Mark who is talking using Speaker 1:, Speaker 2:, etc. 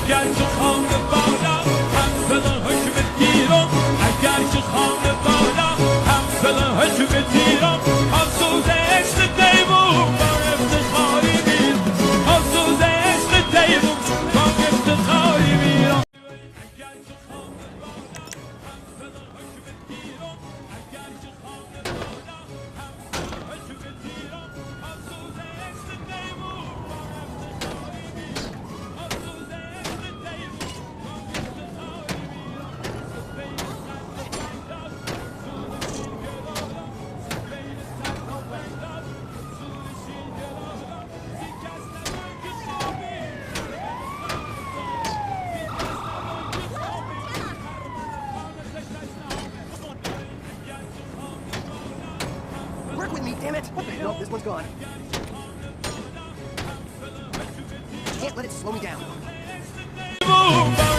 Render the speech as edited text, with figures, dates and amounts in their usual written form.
Speaker 1: اگر که خانه بالا همسل حکم دیرم اگر که خانه بالا همسل حکم دیرم آسوز عشق دیمون با افتخاری میرم آسوز عشق دیمون با افتخاری میرم اگر که خانه بالا همسل حکم دیرم اگر که خانه بالا همسل حکم دیرم آسوز عشق دیمون با افتخاری میرم آسوز عشق دیمون با افتخاری میرم سفید سر و بنداز سول شیرگرارم سفید سر و بنداز سول شیرگرارم زیکس نبود که خوابی
Speaker 2: Work with me, damn it! What the hell? This one's gone. Can't let it slow me down.
Speaker 1: Boom, boom.